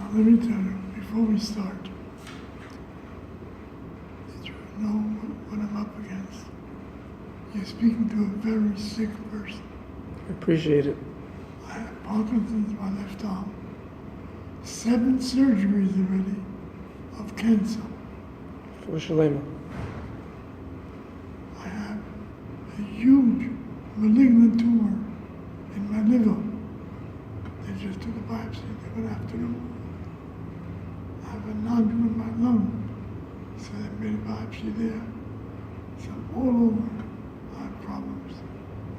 Now let me tell you, before we start, that you know what I'm up against. You're speaking to a very sick person. I appreciate it. I have Parkinson's in my left arm. 7 surgeries already of cancer. For Shalema. I have a huge malignant tumor in my liver. They just took a biopsy the other afternoon. I have a nodule in my lung, so they made a biopsy there. So all over, I have problems.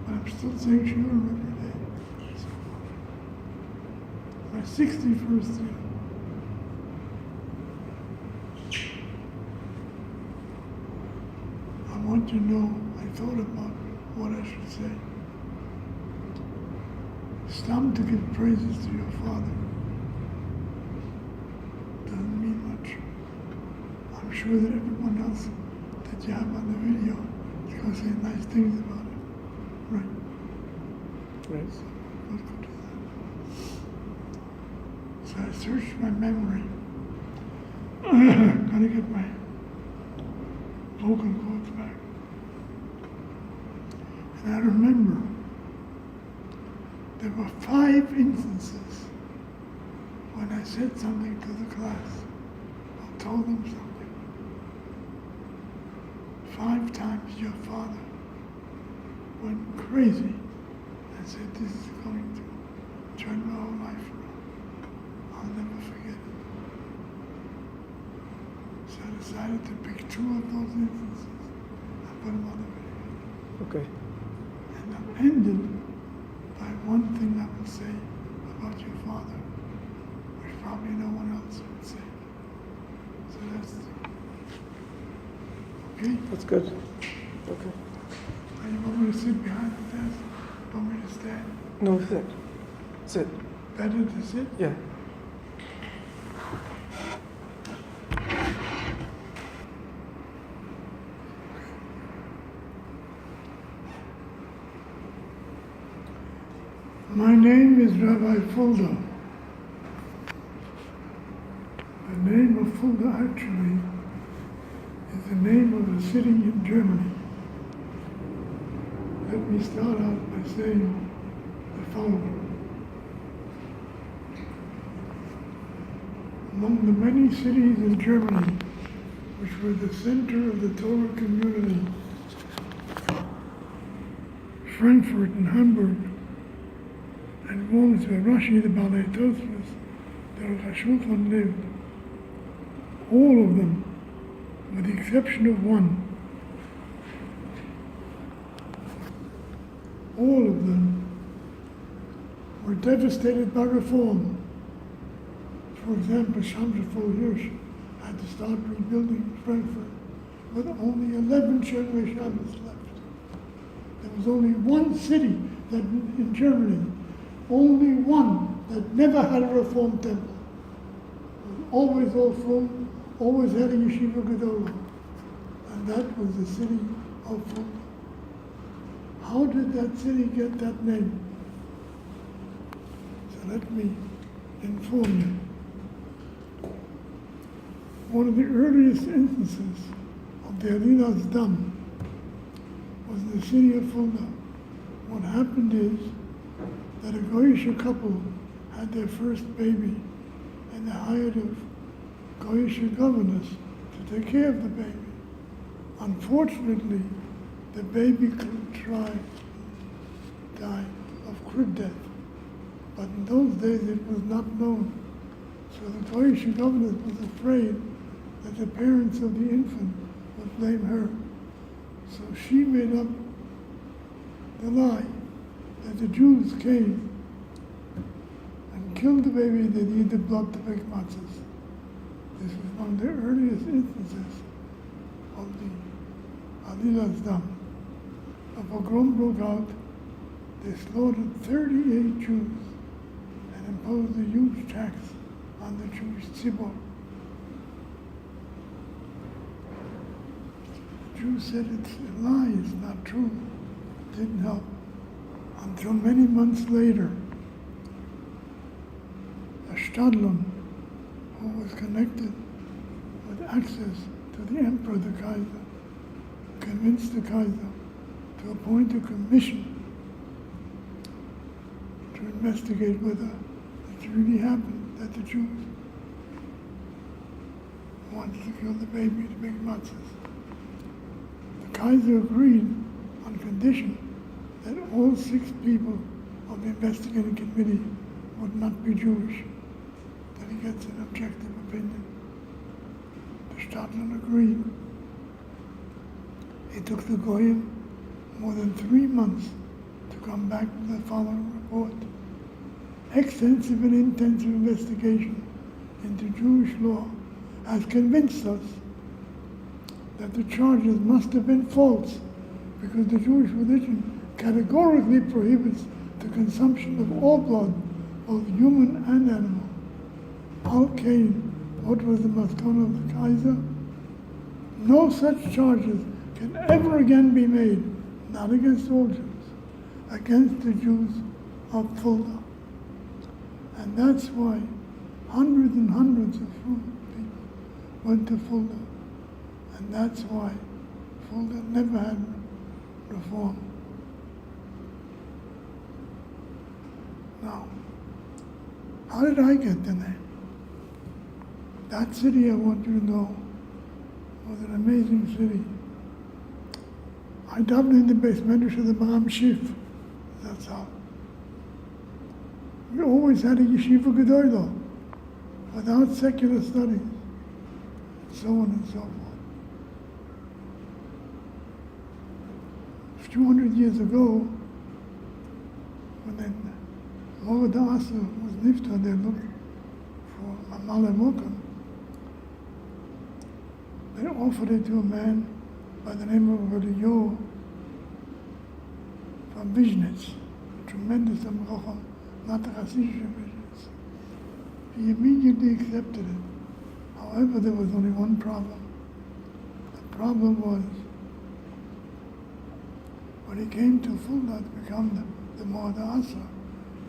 But I'm still saying shiur every day. So, my 61st year. I want you to know, I thought about what I should say. Stop to give praises to your father. Doesn't mean much. I'm sure that everyone else that you have on the video is going to say nice things about it. Right? Right. So let's go do that. So I searched my memory. Gotta get my vocal cords back. And I remember there were 5 instances when I said something to the class or told them something. 5 times your father went crazy and said, this is going to turn my whole life around. I'll never forget it. So I decided to pick 2 of those instances and put them on the video. Okay. And I'm ended by one thing I will say about your father, which probably no one else would say. So that's okay? That's good. Okay. Now you want me to sit behind the desk? Want me to stand? No, sit. Sit. Better to sit? Yeah. My name is Rabbi Fulda. The name of Fulda actually is the name of a city in Germany. Let me start out by saying the following. Among the many cities in Germany which were the center of the Torah community, Frankfurt and Hamburg, and Worms where Rashi, the Balei Tosfos, the Rosh HaShulchan lived, all of them, with the exception of one, all of them were devastated by reform. For example, Shamshafol Hirsch had to start rebuilding Frankfurt with only 11 Shenrei Shabbos left. There was only one city that in Germany, only one that never had a reform temple. It was always all full, always had a yeshiva gedola. And that was the city of Fulda. How did that city get that name? So let me inform you. One of the earliest instances of the Aliyah's Dam was in the city of Fulda. What happened is that a Goyish couple had their first baby, and they hired a Goyish governess to take care of the baby. Unfortunately, the baby died of crib death, but in those days it was not known. So the Goyish governess was afraid that the parents of the infant would blame her. So she made up the lie that the Jews came and killed the baby and they needed the blood to make matzahs. This was one of the earliest instances of the Aliyah's Dam. A pogrom broke out. They slaughtered 38 Jews and imposed a huge tax on the Jewish tzibor. The Jews said it's a lie, it's not true. It didn't help. Until many months later, a Stadlon who was connected with access to the emperor, the Kaiser, convinced the Kaiser to appoint a commission to investigate whether it really happened that the Jews wanted to kill the baby to make matzahs. The Kaiser agreed on condition that all 6 people of the investigating committee would not be Jewish, that he gets an objective opinion. The Stadtland agreed. It took the Goyim more than 3 months to come back with the following report. Extensive and intensive investigation into Jewish law has convinced us that the charges must have been false, because the Jewish religion categorically prohibits the consumption of all blood, both human and animal. Al Kain, what was the maskana of the Kaiser? No such charges can ever again be made, not against all Jews, against the Jews of Fulda. And that's why hundreds and hundreds of people went to Fulda. And that's why Fulda never had reform. Now, how did I get the name? That city, I want you to know, was an amazing city. I davened in the base medrash of the Ba'am Shif. That's how. We always had a yeshiva gedolah without secular studies, and so on and so forth. 200 years ago, when then Lord Asa was nifta, they looked for a Malamokum. They offered it to a man by the name of Rabbi from Vizhnitz, a tremendous Amrocham, not the Hasidic Vizhnitz. He immediately accepted it. However, there was only one problem. The problem was, when he came to Fulda to become the Moed Asa,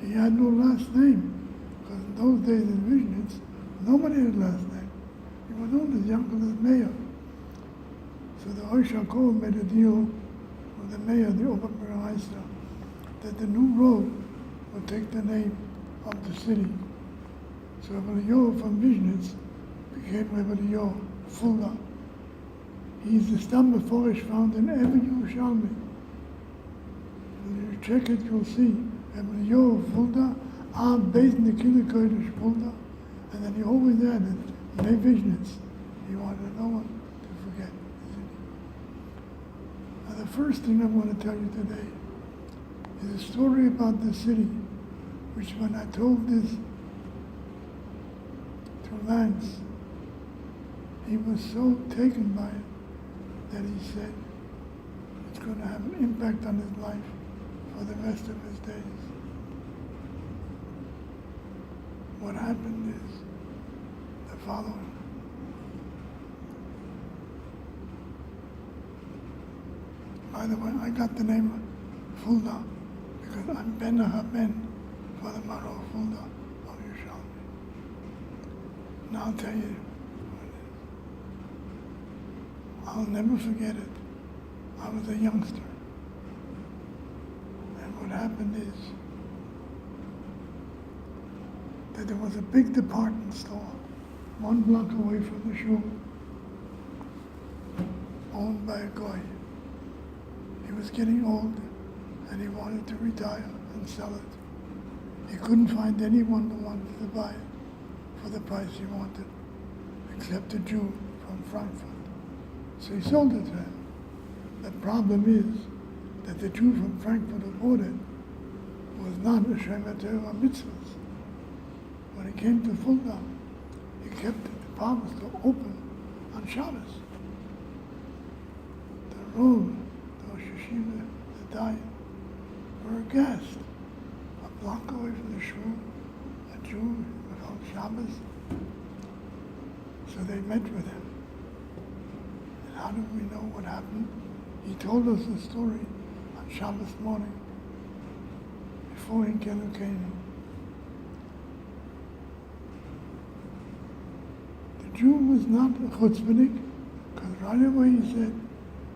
he had no last name, because in those days in Vizhnitz, nobody had a last name. He was known as Yankel as Meir. So the Oishakol made a deal with the Meir, the Oberbürgermeister, that the new road would take the name of the city. So Rabbi from Vizhnitz became Rabbi Fulda. He's the Stam Meforish found in every Yerushalmi. When you check it, you'll see Rabbi Fulda, based in the Kili Kodesh Fulda, and then he always added, May Vizhnitz. He wanted no one to forget the city. Now the first thing I want to tell you today is a story about the city, which when I told this to Lance, he was so taken by it that he said it's going to have an impact on his life for the rest of his days. What happened is the following. By the way, I got the name Fulda because I'm Ben Ben for the Maro Fulda of Yerushalmi. Now I'll tell you what it is. I'll never forget it. I was a youngster. And what happened is that there was a big department store 1 block away from the shul, owned by a guy. He was getting old and he wanted to retire and sell it. He couldn't find anyone who wanted to buy it for the price he wanted, except a Jew from Frankfurt. So he sold it to him. The problem is that the Jew from Frankfurt who bought it was not a Shemer Torah mitzvahs. When he came to Fulda, he kept the department store open on Shabbos. The Rov, the Rosh Yeshiva, the Dayan, were aghast. A block away from the shul, a Jew on Shabbos. So they met with him. And how do we know what happened? He told us the story on Shabbos morning, before Hinkelu came. The Jew was not a chutzpahnik, because right away he said,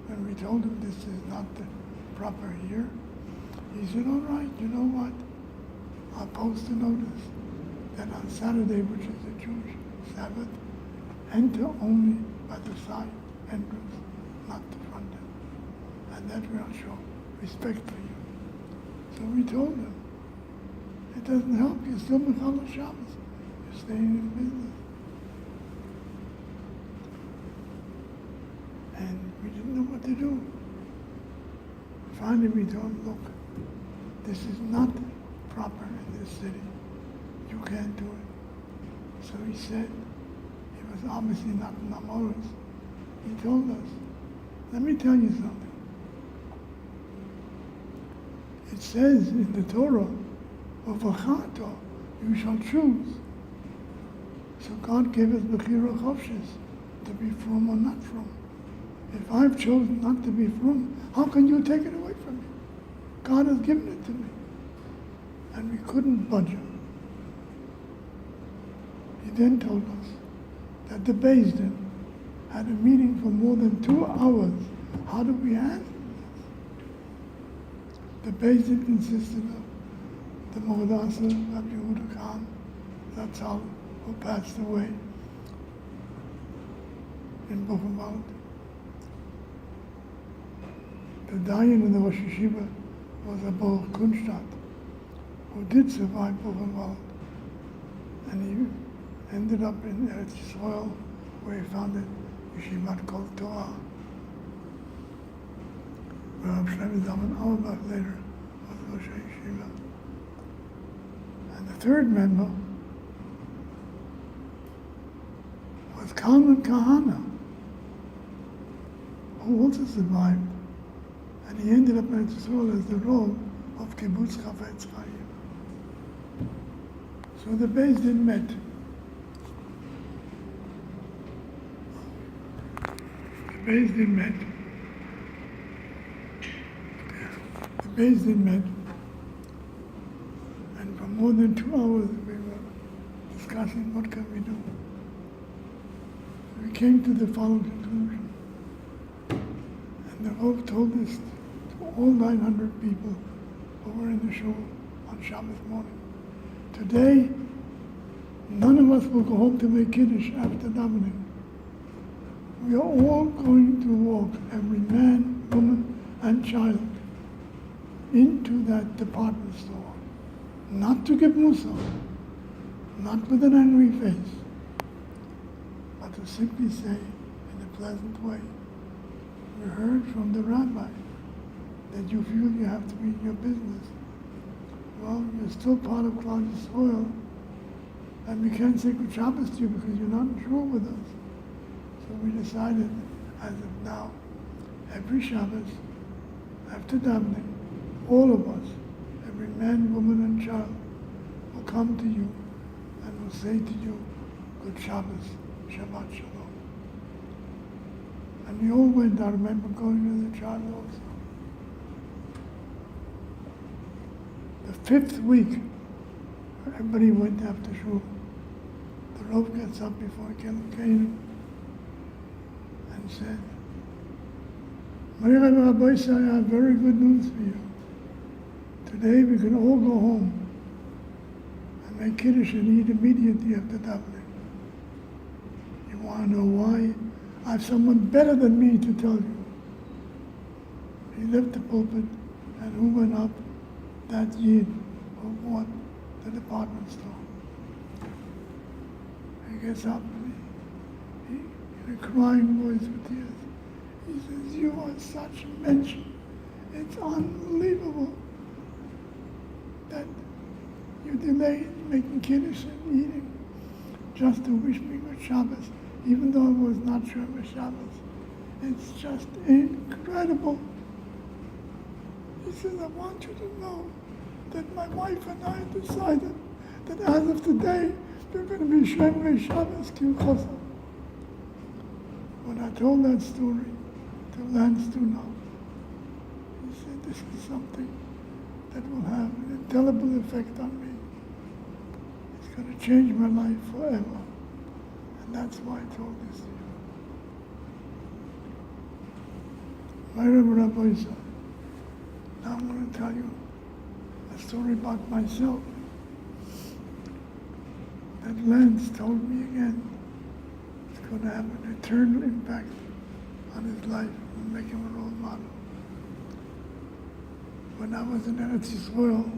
when we told him this is not the proper year, he said, all right, you know what? I'll post a notice that on Saturday, which is the Jewish Sabbath, enter only by the side entrance, not the front end. And that will show respect for you. So we told him, it doesn't help, you're still Mechal Shabbos. You're staying in business. And we didn't know what to do. Finally we told him, look, this is not proper in this city. You can't do it. So he said, he was obviously not in Amoris. He told us, let me tell you something. It says in the Torah, Uvachato, you shall choose. So God gave us Bechira Chofshis, to be from or not from. If I've chosen not to be from, how can you take it away from me? God has given it to me. And we couldn't budge him. He then told us that the Beis Din had a meeting for more than 2 hours. How do we handle this? The Beis Din consisted of the Mohdasa, Rabbi Yehuda Khan, Zatzal, who passed away in Buchenwald. The Dayan in the Rosh Yeshiva was a Baruch Kunstadt, who did survive Buchenwald, and he ended up in Eretz Yisrael, where he founded Yeshivat Kol Torah. Rav Shlomo Zalman Auerbach later was Rosh Yeshiva. And the third member was Kalman Kahana, who also survived, and he ended up in Eretz Yisrael as the role of Kibbutz Chafetz Chaim. So the Beis Din met. The Beis Din met. The Beis Din met, and for more than 2 hours we were discussing what can we do. We came to the following conclusion, and the Rav told us to all 900 people who were in the shul on Shabbos morning, today none of us will go home to make Kiddush after davening. We are all going to walk, every man, woman, and child, into that department store, not to give Musa, not with an angry face, but to simply say in a pleasant way, we heard from the Rabbi that you feel you have to be in your business. Well, you're still part of Klal Yisrael, and we can't say Good Shabbos to you because you're not in shul with us. So we decided, as of now, every Shabbos, after davening, all of us, every man, woman, and child, will come to you and will say to you, Good Shabbos, Shabbat Shalom. And we all went. I remember going as a child also. The 5th week, everybody went after shul. The Rav gets up before came and said, Meir Rabbi said, I have very good news for you. Today we can all go home and make Kiddush and eat immediately after davening. You want to know why? I have someone better than me to tell you. He left the pulpit, and who went up? That Yid who bought the department store. He gets up and he in a crying voice with tears, he says, you are such a mention. It's unbelievable that you delayed making Kiddush and eating just to wish me good Shabbos, even though I was not sure of Shabbos. It's just incredible. He says, I want you to know that my wife and I decided that as of today, we're going to be Shemrei Shabbos Kil Chosa. When I told that story to Lance Dunoff, he said, this is something that will have an indelible effect on me. It's going to change my life forever. And And that's why I told this to you. My Rabbi said, now I'm going to tell you a story about myself that Lance told me again. It's going to have an eternal impact on his life and make him a role model. When I was in Eretz Yisrael,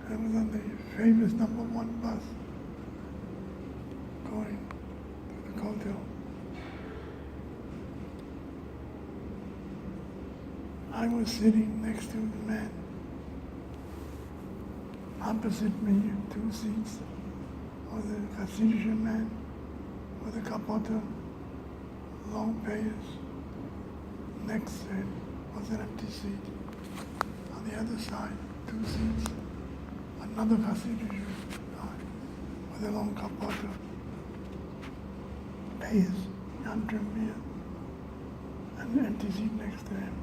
I was on the famous #1 bus going to the hotel. I was sitting next to the man. Opposite me, 2 seats, was a Hasidic man with a kapota, long payas. Next to him was an empty seat. On the other side, 2 seats, another Hasidic guy with a long kapota, payas, under me, and an empty seat next to him.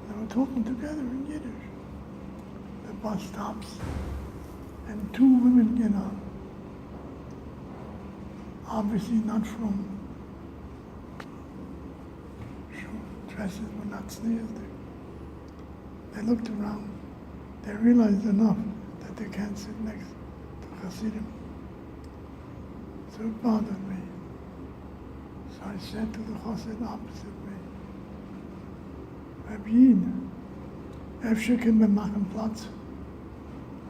They were talking together in Yiddish. The bus stops, and 2 women get on. Obviously not from dresses were not sneers. They looked around. They realized enough that they can't sit next to Hasidim. So it bothered me. So I said to the Chassid opposite me, Rabbi, אפשר כן במחן Platz.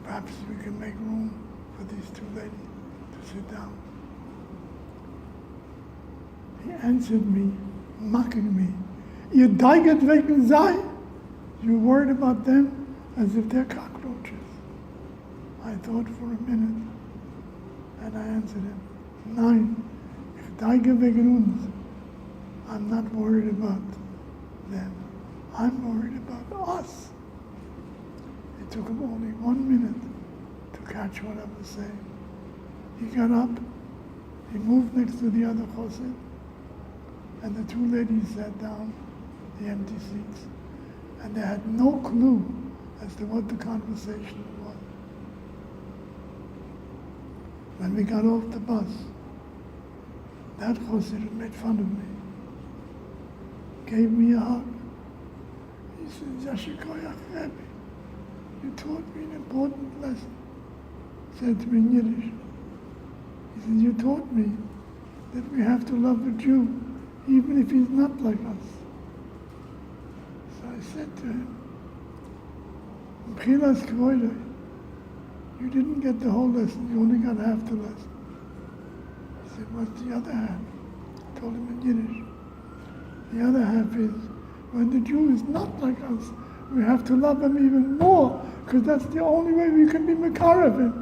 Perhaps we can make room for these 2 ladies to sit down. He answered me, mocking me, ihr deiget wegen sei? You're worried about them as if they're cockroaches. I thought for a minute, and I answered him, nein, ich deige wegen uns. I'm not worried about them. I'm worried about us. It took him only 1 minute to catch what I was saying. He got up, he moved next to the other chassid, and the 2 ladies sat down, the empty seats, and they had no clue as to what the conversation was. When we got off the bus, that chassid who made fun of me gave me a hug. He said, Yashikoyach Rabbi, you taught me an important lesson. He said to me in Yiddish. He said, you taught me that we have to love a Jew even if he's not like us. So I said to him, Mchilas Kvoidai, you didn't get the whole lesson, you only got half the lesson. He said, what's the other half? I told him in Yiddish. The other half is, when the Jew is not like us, we have to love him even more, because that's the only way we can be Makar of him.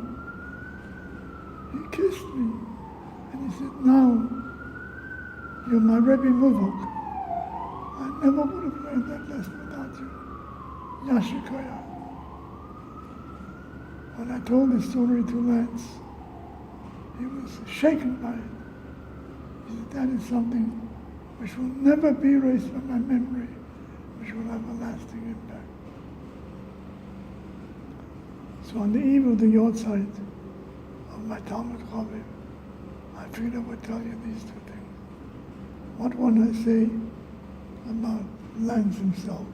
He kissed me, and he said, now, you're my Rebbe Muvok. I never would have learned that lesson without you. Yashikoya. When I told the story to Lance, he was shaken by it. He said, that is something which will never be erased from my memory, which will have a lasting impact. So on the eve of the Yortzeit of my Talmud Chavim, I figured I would tell you these 2 things. What one I say about Lance himself,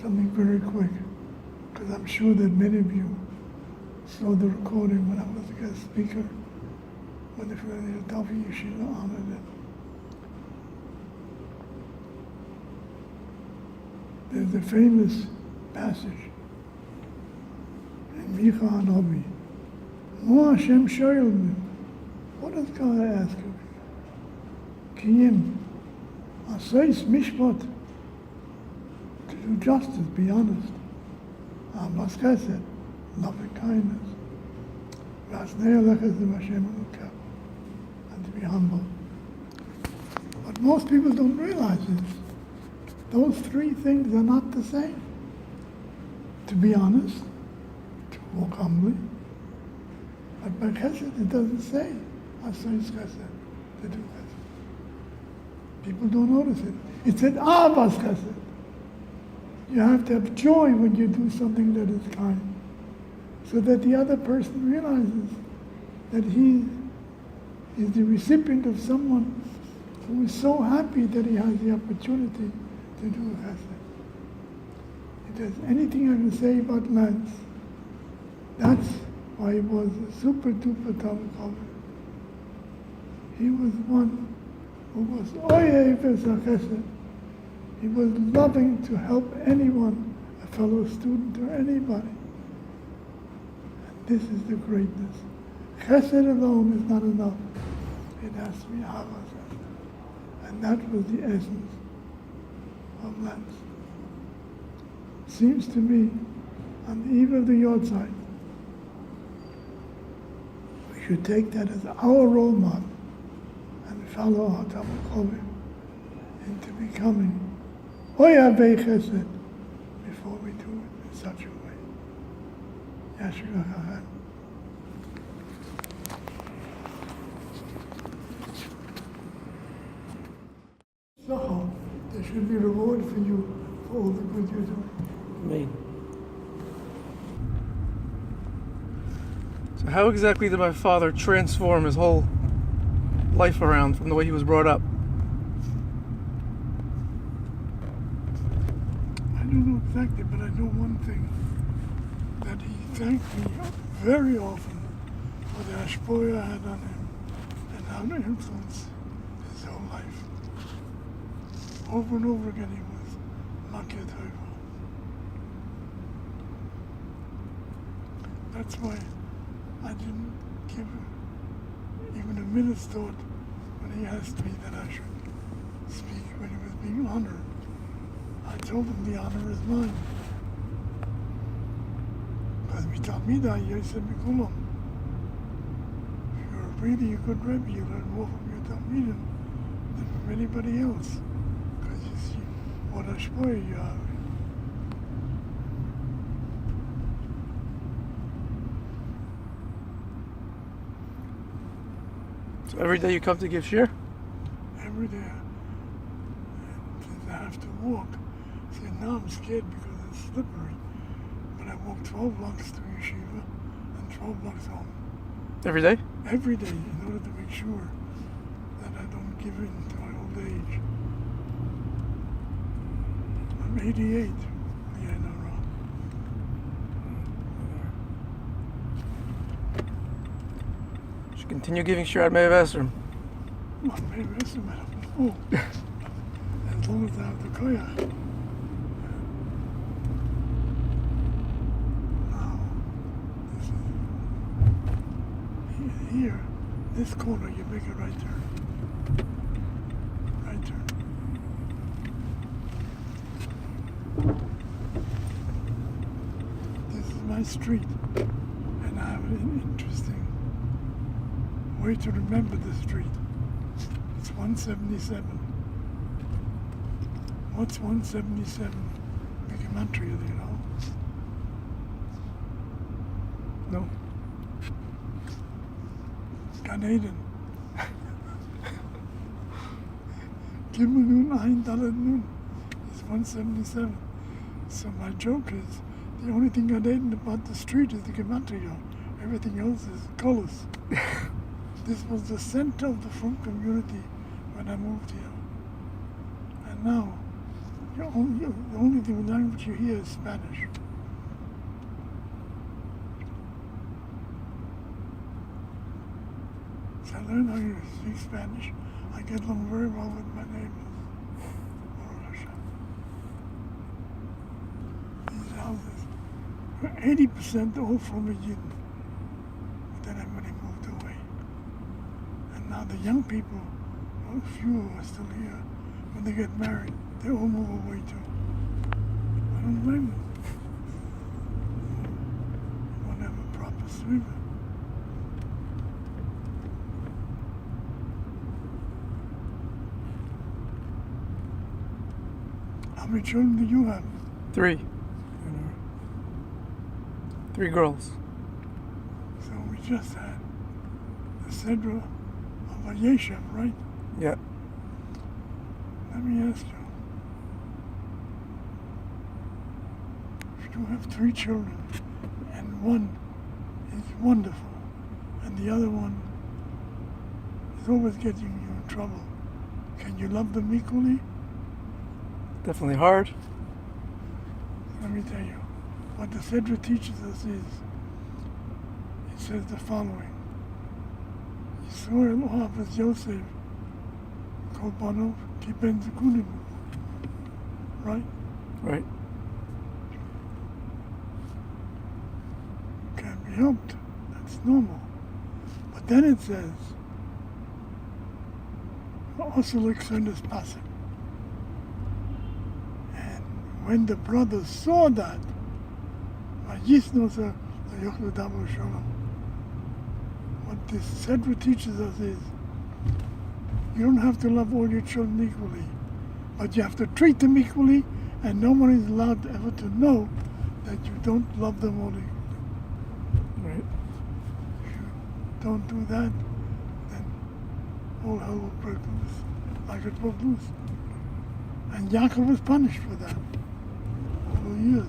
something very quick, because I'm sure that many of you saw the recording when I was a guest speaker, when the Philadelphia Yeshiva honored him. There's a famous passage in Micha Hanavi. Mo Hashem shoyel me. What does God ask of you? Kiyim, asayis mishpat, to do justice, be honest. Ahavas chesed, loving kindness. V'asnei alecha zeh Hashem elokecha, and to be humble. What most people don't realize is those 3 things are not the same. To be honest, to walk humbly. But by chesed, it doesn't say asayis chesed, to do chesed. People don't notice it. It said ahavas chesed. You have to have joy when you do something that is kind. so that the other person realizes that he is the recipient of someone who is so happy that he has the opportunity to do chesed. If there's anything I can say about Lance, that's why he was a super duper Talmud Chacham. He was one who was Aryeh chesed. He was loving to help anyone, a fellow student or anybody. And this is the greatness. Chesed alone is not enough. It has to be Havas. And that was the essence of Lance. Seems to me, on the eve of the Yortzeit, we should take that as our role model and follow our Talmud Chacham into becoming Oyavei Chesed before we do it in such a way. Yashir So, there should be reward for you for all the good you're doing. Amen. So how exactly did my father transform his whole life around from the way he was brought up? I don't know exactly, but I know one thing, that he thanked me very often for the ashpoya I had on him and how to influence his whole life. Over and over again he was Makir Tova. That's why I didn't give even a minute's thought when he asked me that I should speak when he was being honored. I told him the honor is mine. Because Mitalmidai Yosef Mikulam. If you're really a good Rebbe, you learn more from your Talmidim than from anybody else. Because you see what ashpoya you have. So every day you come to give shir? Every day. And since I have to walk, see now I'm scared because it's slippery. But I walk 12 blocks to yeshiva and 12 blocks home. Every day? Every day in order to make sure that I don't give in to my old age. I'm 88. Yeah, no wrong. Should continue giving shir at Meir Esrim. Well, maybe that's a matter. Oh, as long as I have the koyach. Now, this is here, this corner, you make a right turn. Right turn. This is my street, and I have an interesting way to remember the street. It's 177. What's 177? Big gematria, you know? No. Gan Eden. Gimel Nun Ein Dalet Nun is 177. So my joke is, the only thing Gan Eden about the street is the gematria. Everything else is colors. This was the center of the Frum community when I moved here. And now, the only thing language you hear is Spanish. So I learned how to speak Spanish. I get along very well with my neighbors. These houses were 80% all from a Yidden. But then everybody moved away. And now the young people, well, few are still here. When they get married, they all move away too. I don't blame them. You want to have a proper sweeper. How many children do you have? 3. 3 girls. So we just had the Sedra of Yeshem, right? Yeah. Let me ask you. If you have 3 children and one wonderful, and the other one is always getting you in trouble. Can you love them equally? Definitely hard. Let me tell you, what the Sedra teaches us is, it says the following: Yisrael Ohavas Yosef Kol Banov Ki Ben Zekunim. Right? Right. Can't be helped. That's normal. But then it says, also like Sundas Pasim. And when the brothers saw that, what this Sedra teaches us is, you don't have to love all your children equally, but you have to treat them equally, and no one is allowed ever to know that you don't love them all equally. Right. If you don't do that, then all hell will break loose, like it broke loose. And Yaakov was punished for that all the years.